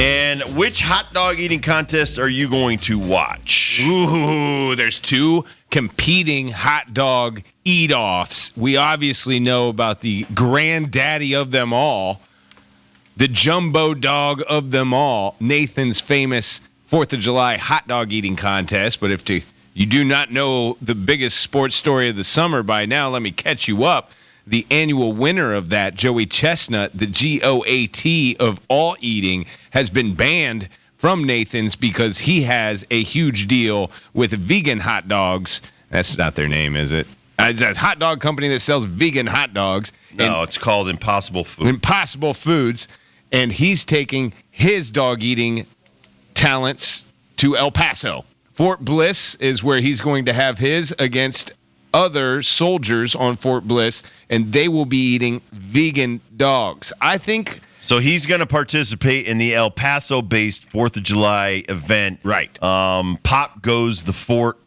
And which hot dog eating contest are you going to watch? Ooh, there's two competing hot dog eat-offs. We obviously know about the granddaddy of them all, the jumbo dog of them all, Nathan's famous 4th of July hot dog eating contest. But if you do not know the biggest sports story of the summer by now, let me catch you up. The annual winner of that, Joey Chestnut, the GOAT of all eating, has been banned from Nathan's because he has a huge deal with vegan hot dogs. That's not their name, is it? It's a hot dog company that sells vegan hot dogs. No, it's called Impossible Foods. Impossible Foods. And he's taking his dog eating talents to El Paso. Fort Bliss is where he's going to have his against other soldiers on Fort Bliss, and they will be eating vegan dogs. I think so. He's going to participate in the El Paso-based 4th of July event. Right. Pop goes the Fort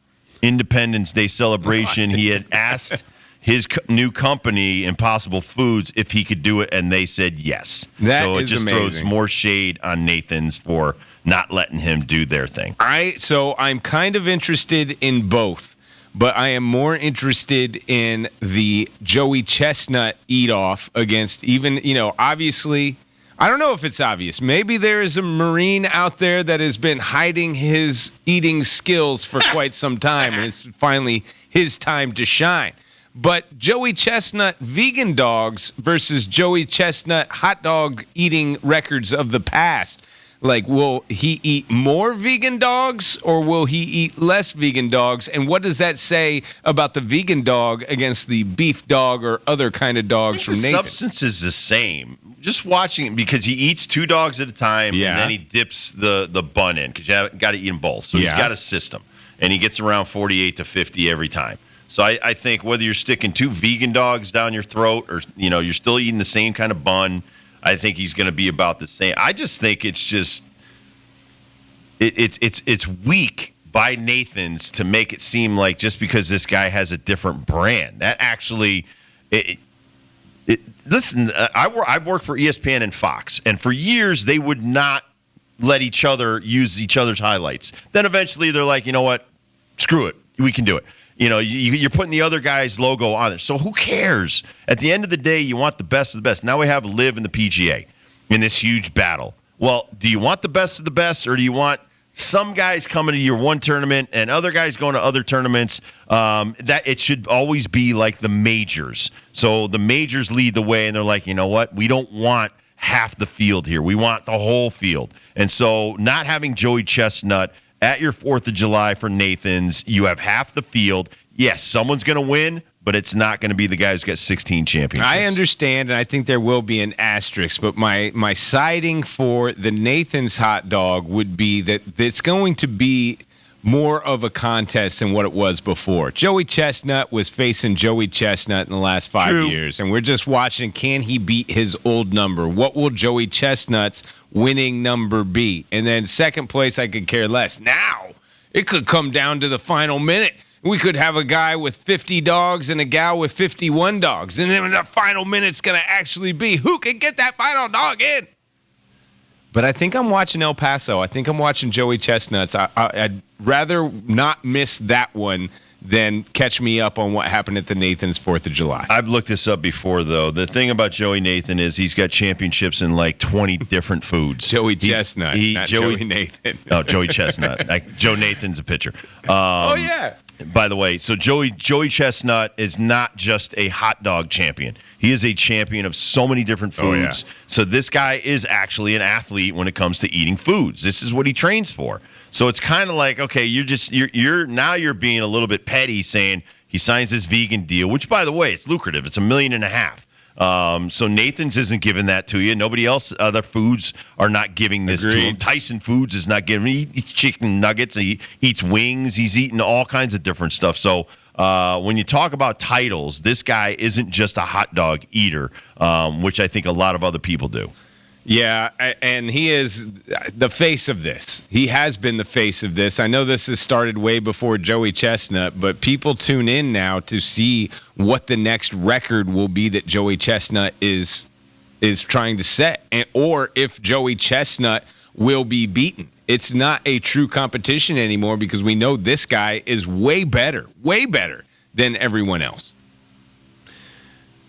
Independence Day celebration. He had asked his new company, Impossible Foods, if he could do it, and they said yes. So it just throws more shade on Nathan's for not letting him do their thing. So I'm kind of interested in both. But I am more interested in the Joey Chestnut eat-off against even, obviously, I don't know if it's obvious. Maybe there is a Marine out there that has been hiding his eating skills for quite some time, and it's finally his time to shine. But Joey Chestnut vegan dogs versus Joey Chestnut hot dog eating records of the past. Like, will he eat more vegan dogs or will he eat less vegan dogs? And what does that say about the vegan dog against the beef dog or other kind of dogs from Nathan? The substance is the same. Just watching it, because he eats 2 dogs at a time, and then he dips the bun in, because you got to eat them both. So he's got a system, and he gets around 48 to 50 every time. So I think whether you're sticking 2 vegan dogs down your throat or you're still eating the same kind of bun, I think he's going to be about the same. I just think it's just it's weak by Nathan's to make it seem like just because this guy has a different brand. That actually, listen, I've worked for ESPN and Fox, and for years they would not let each other use each other's highlights. Then eventually they're like, you know what, screw it, we can do it. You're putting the other guy's logo on there. So who cares? At the end of the day, you want the best of the best. Now we have Liv and the PGA in this huge battle. Well, do you want the best of the best, or do you want some guys coming to your one tournament and other guys going to other tournaments? That it should always be like the majors. So the majors lead the way, and they're like, you know what? We don't want half the field here. We want the whole field. And so not having Joey Chestnut at your 4th of July for Nathan's, you have half the field. Yes, someone's going to win, but it's not going to be the guy who's got 16 championships. I understand, and I think there will be an asterisk, but my siding for the Nathan's hot dog would be that it's going to be more of a contest than what it was before. Joey Chestnut was facing Joey Chestnut in the last 5 years, and we're just watching, can he beat his old number? What will Joey Chestnut's winning number be? And then second place, I could care less. Now, it could come down to the final minute. We could have a guy with 50 dogs and a gal with 51 dogs. And then the final minute's going to actually be who can get that final dog in. But I think I'm watching El Paso. I think I'm watching Joey Chestnuts. I'd rather not miss that one than catch me up on what happened at the Nathan's 4th of July. I've looked this up before, though. The thing about Joey Nathan is he's got championships in like 20 different foods. Joey Chestnut, not Joey Nathan. Oh, Joey Chestnut. Joe Nathan's a pitcher. Oh, yeah. By the way, so Joey Chestnut is not just a hot dog champion. He is a champion of so many different foods. Oh, yeah. So this guy is actually an athlete when it comes to eating foods. This is what he trains for. So it's kind of like, okay, you're being a little bit petty saying he signs this vegan deal, which, by the way, it's lucrative. It's $1.5 million. So Nathan's isn't giving that to you. Nobody else, other foods are not giving this to him. Tyson Foods is not giving. He eats chicken nuggets. He eats wings. He's eating all kinds of different stuff. So when you talk about titles, this guy isn't just a hot dog eater, which I think a lot of other people do. Yeah, and he is the face of this. He has been the face of this. I know this has started way before Joey Chestnut, but people tune in now to see what the next record will be that Joey Chestnut is trying to set, or if Joey Chestnut will be beaten. It's not a true competition anymore because we know this guy is way better than everyone else.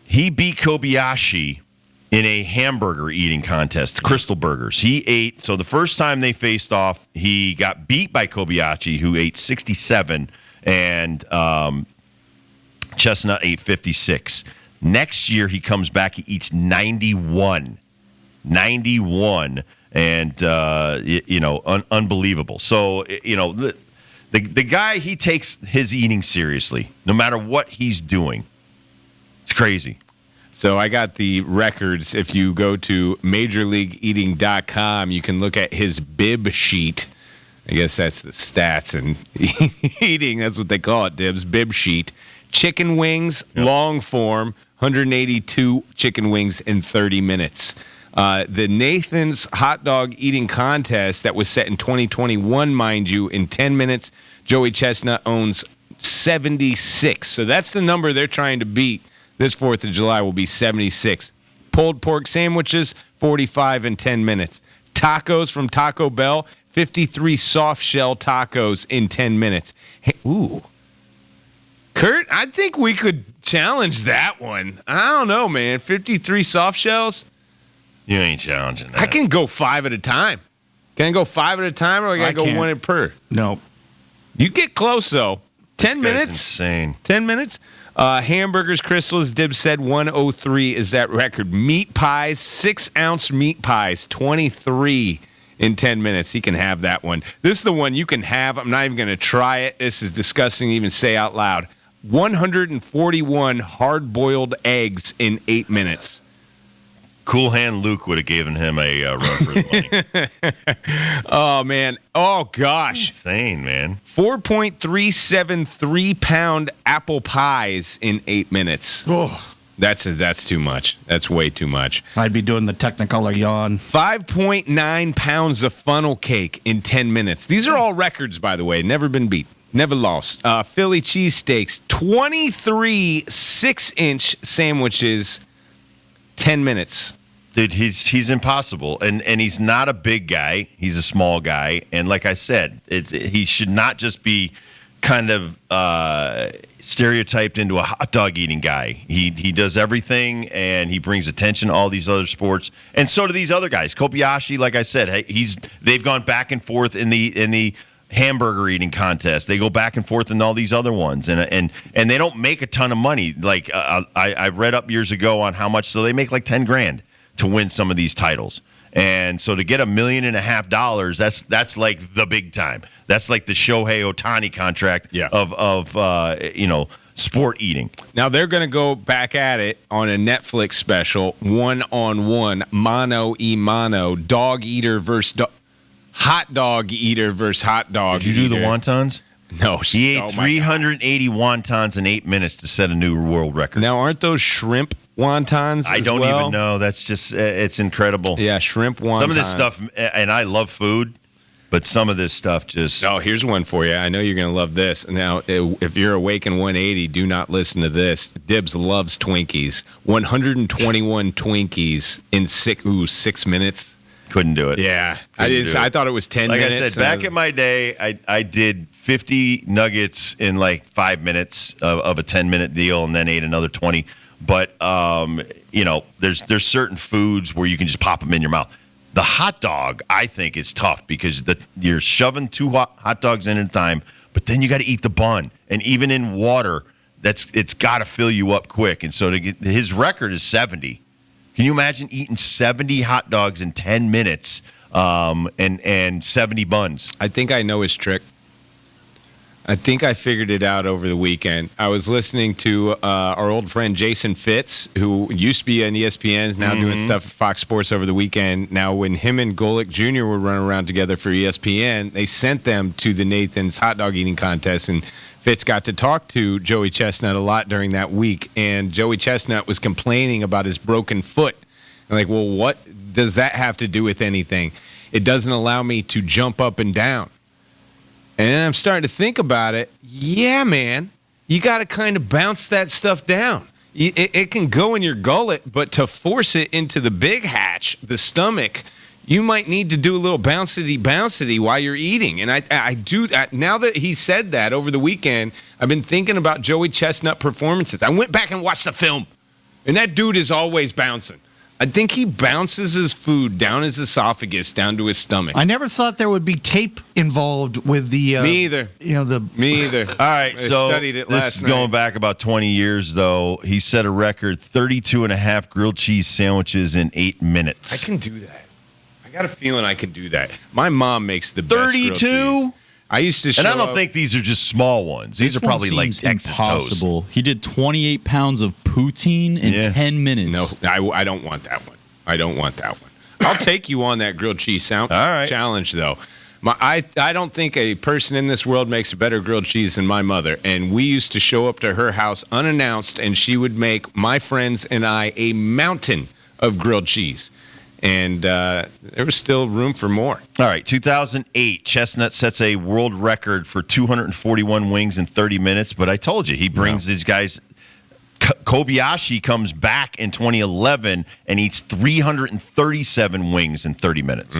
He beat Kobayashi in a hamburger eating contest, Crystal Burgers. He ate, so the first time they faced off, he got beat by Kobayashi, who ate 67, and Chestnut ate 56. Next year, he comes back, he eats 91. 91, and, unbelievable. So, the guy, he takes his eating seriously, no matter what he's doing. It's crazy. So I got the records. If you go to MajorLeagueEating.com, you can look at his bib sheet. I guess that's the stats and eating. That's what they call it, Dibs. Bib sheet. Chicken wings, long form, 182 chicken wings in 30 minutes. The Nathan's hot dog eating contest that was set in 2021, mind you, in 10 minutes, Joey Chestnut owns 76. So that's the number they're trying to beat. This 4th of July will be 76. Pulled pork sandwiches, 45 in 10 minutes. Tacos from Taco Bell, 53 soft shell tacos in 10 minutes. Hey, ooh. Kurt, I think we could challenge that one. I don't know, man. 53 soft shells? You ain't challenging that. I can go 5 at a time. Can I go 5 at a time, or I got to go can't. 1 per? No. You get close, though. 10 That's minutes? insane. 10 minutes? Hamburgers, Crystal, as Dib said, 103 is that record. Meat pies, 6-ounce meat pies, 23 in 10 minutes. He can have that one. This is the one you can have. I'm not even going to try it. This is disgusting to even say out loud. 141 hard-boiled eggs in 8 minutes. Cool Hand Luke would have given him a run for his money. Oh, man. Oh, gosh. Insane, man. 4.373 pound apple pies in 8 minutes. Oh, That's too much. That's way too much. I'd be doing the Technicolor yawn. 5.9 pounds of funnel cake in 10 minutes. These are all records, by the way. Never been beat. Never lost. Philly cheesesteaks. 23 6-inch sandwiches, 10 minutes. Dude, he's impossible, and he's not a big guy. He's a small guy, and like I said, he should not just be kind of stereotyped into a hot dog eating guy. He does everything, and he brings attention to all these other sports, and so do these other guys. Kobayashi, like I said, they've gone back and forth in the hamburger eating contest. They go back and forth in all these other ones, and they don't make a ton of money. Like I read up years ago on how much, so they make like $10,000 to win some of these titles. And so to get $1.5 million, that's like the big time. That's like the Shohei Ohtani contract of sport eating. Now they're going to go back at it on a Netflix special, 1-on-1, mano y mano, dog eater versus hot dog eater versus hot dog Did you eater. do the wontons? No. He ate 380 wontons in 8 minutes to set a new world record. Now, aren't those shrimp wontons I as don't well? even know. That's just, it's incredible. Yeah, shrimp wontons. Some of this stuff, and I love food, but some of this stuff just... Oh, here's one for you. I know you're going to love this. Now, if you're awake in 180, do not listen to this. Dibs loves Twinkies. 121 Twinkies in 6 minutes. Couldn't do it. Yeah. I thought it was 10 like minutes. Like I said, back in my day, I did 50 nuggets in like 5 minutes of a 10-minute deal and then ate another 20. But, there's certain foods where you can just pop them in your mouth. The hot dog, I think, is tough because you're shoving 2 hot dogs in at a time, but then you got to eat the bun. And even in water, it's got to fill you up quick. And so his record is 70. Can you imagine eating 70 hot dogs in 10 minutes and 70 buns? I think I know his trick. I think I figured it out over the weekend. I was listening to our old friend Jason Fitz, who used to be on ESPN, is now doing stuff at Fox Sports over the weekend. Now, when him and Golick Jr. were running around together for ESPN, they sent them to the Nathan's hot dog eating contest, and Fitz got to talk to Joey Chestnut a lot during that week, and Joey Chestnut was complaining about his broken foot. I'm like, well, what does that have to do with anything? It doesn't allow me to jump up and down. And then I'm starting to think about it. Yeah, man, you got to kind of bounce that stuff down. It can go in your gullet, but to force it into the big hatch, the stomach, you might need to do a little bouncy while you're eating. And I do that. Now that he said that over the weekend, I've been thinking about Joey Chestnut performances. I went back and watched the film, and that dude is always bouncing. I think he bounces his food down his esophagus, down to his stomach. I never thought there would be tape involved with the. Me either. Me either. All right, I so studied it this last is night. going back about 20 years, though. He set a record 32 and a half grilled cheese sandwiches in 8 minutes. I can do that. I got a feeling I can do that. My mom makes the best grilled 32? cheese. I used to show And I don't up- think these are just small ones. These are probably like seems Texas impossible. He did 28 pounds of poutine in Yeah. 10 minutes. No, I don't want that one. I don't want that one. I'll take you on that grilled cheese All right. challenge, though. I don't think a person in this world makes a better grilled cheese than my mother. And we used to show up to her house unannounced, and she would make my friends and I a mountain of grilled cheese. And there was still room for more. All right, 2008, Chestnut sets a world record for 241 wings in 30 minutes. But I told you, he brings these guys. Kobayashi comes back in 2011 and eats 337 wings in 30 minutes.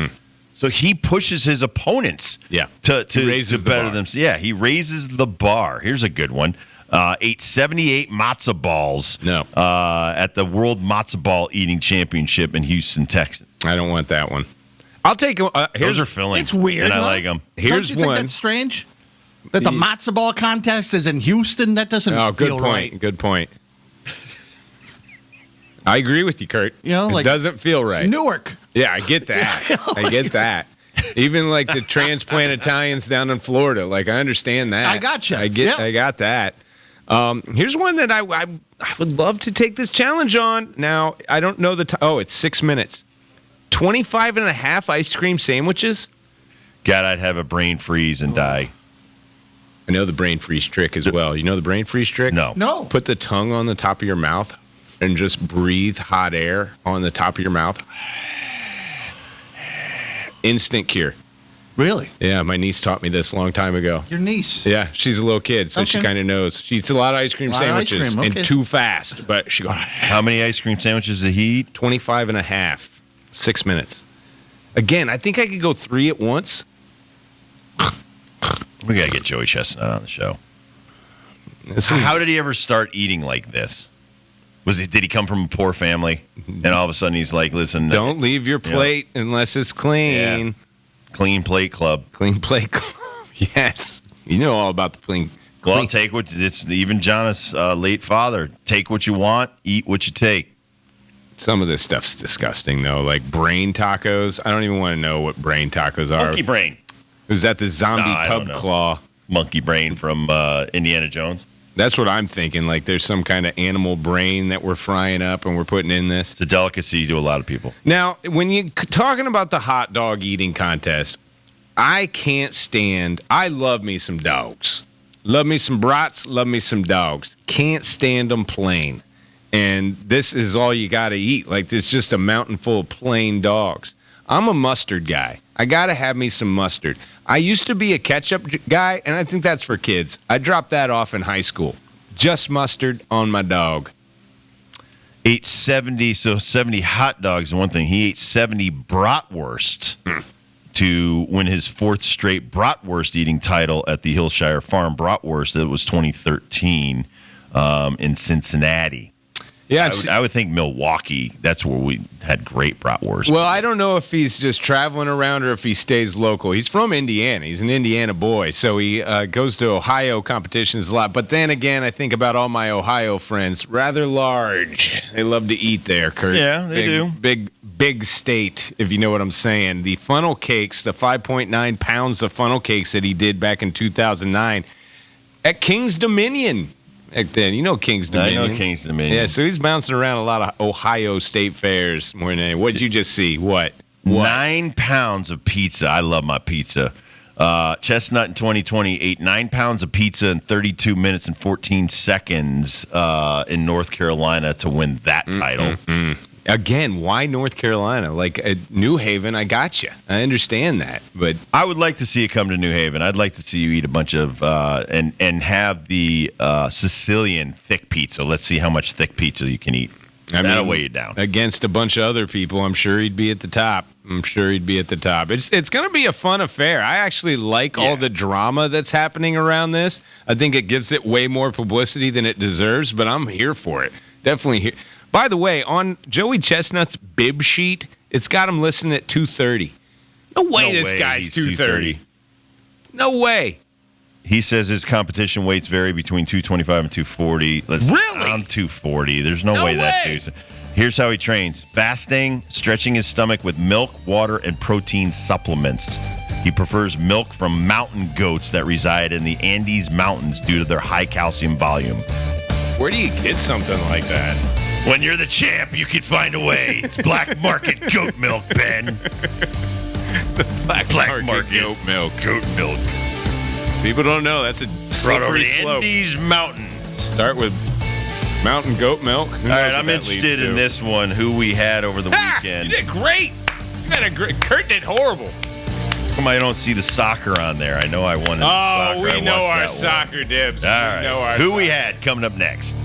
So he pushes his opponents Yeah. to He raises the better bar. them. Yeah, he raises the bar. Here's a good one. Ate 78 matzo balls at the World Matzo Ball Eating Championship in Houston, Texas. I don't want that one. I'll take Those are filling. It's weird. And I huh? like them. Here's Don't you think one. that's strange? That the matzo ball contest is in Houston? That doesn't Oh, good feel point. right. Good point. I agree with you, Kurt. You know, it like doesn't feel right. Newark. Yeah, I get that. I get that. Even like the transplant Italians down in Florida, like I understand that. I gotcha. I got that. Here's one that I would love to take this challenge on. Now, I don't know the time. Oh, it's 6 minutes. 25 and a half ice cream sandwiches. God, I'd have a brain freeze and die. I know the brain freeze trick as well. You know the brain freeze trick? No. No. Put the tongue on the top of your mouth and just breathe hot air on the top of your mouth. Instant cure. Really? Yeah, my niece taught me this a long time ago. Your niece? Yeah, she's a little kid, so she Okay. kind of knows. She eats a lot of ice cream Lot of ice sandwiches cream, okay. and too fast, but she goes How many ice cream sandwiches did he eat? 25 and a half, 6 minutes. Again, I think I could go 3 at once. We got to get Joey Chestnut on the show. This is- How did he ever start eating like this? Did he come from a poor family? And all of a sudden he's like, listen, don't leave your plate unless it's clean. Yeah. Clean Plate Club. Clean plate. Yes. You know all about the clean. Well, take what it's even John's late father. Take what you want, eat what you take. Some of this stuff's disgusting, though. Like brain tacos. I don't even want to know what brain tacos are. Monkey brain. Was that the zombie Nah, I don't pub know. claw? Monkey brain from Indiana Jones. That's what I'm thinking. Like there's some kind of animal brain that we're frying up and we're putting in this. It's a delicacy to a lot of people. Now, when you're talking about the hot dog eating contest, I can't stand. I love me some dogs. Love me some brats. Love me some dogs. Can't stand them plain. And this is all you got to eat. Like there's just a mountain full of plain dogs. I'm a mustard guy. I got to have me some mustard. I used to be a ketchup guy, and I think that's for kids. I dropped that off in high school. Just mustard on my dog. Ate 70, so 70 hot dogs is one thing. He ate 70 bratwurst to win his 4th straight bratwurst eating title at the Hillshire Farm Bratwurst. That was 2013 in Cincinnati. Yeah, I would think Milwaukee. That's where we had great bratwurst. well, I don't know if he's just traveling around or if he stays local. He's from Indiana. He's an Indiana boy, so he goes to Ohio competitions a lot. But then again, I think about all my Ohio friends. Rather large. They love to eat there, Kurt. Yeah, they do. Big state, if you know what I'm saying. The funnel cakes, the 5.9 pounds of funnel cakes that he did back in 2009 at King's Dominion. Back then, you know King's Dominion. I know King's Dominion. Yeah, so he's bouncing around a lot of Ohio state fairs more than anything. What did you just see? What? 9 pounds of pizza. I love my pizza. Chestnut in 2020 ate 9 pounds of pizza in 32 minutes and 14 seconds in North Carolina to win that title. Again, why North Carolina? Like New Haven, I got you. I understand that, but I would like to see it come to New Haven. I'd like to see you eat a bunch of and have the Sicilian thick pizza. Let's see how much thick pizza you can eat. That'll weigh you down. Against a bunch of other people, I'm sure he'd be at the top. It's going to be a fun affair. I actually like all the drama that's happening around this. I think it gives it way more publicity than it deserves, but I'm here for it. Definitely here. By the way, on Joey Chestnut's bib sheet, it's got him listed at 230. No way this guy's 230. No way. He says his competition weights vary between 225 and 240. Really? I'm 240. There's no way that dude's. Here's how he trains: fasting, stretching his stomach with milk, water, and protein supplements. He prefers milk from mountain goats that reside in the Andes Mountains due to their high calcium volume. Where do you get something like that? When you're the champ, you can find a way. It's black market goat milk, Ben. Black market goat milk. Goat milk. People don't know. That's a Brought over slippery the slope. Andes Mountains. Start with mountain goat milk. All right, I'm interested in this one. Who we had over the weekend? You did great. You had a great. Kurt did horrible. Come on, I don't see the soccer on there. I know I won in the soccer. We know our soccer dibs. All right. Who we had coming up next?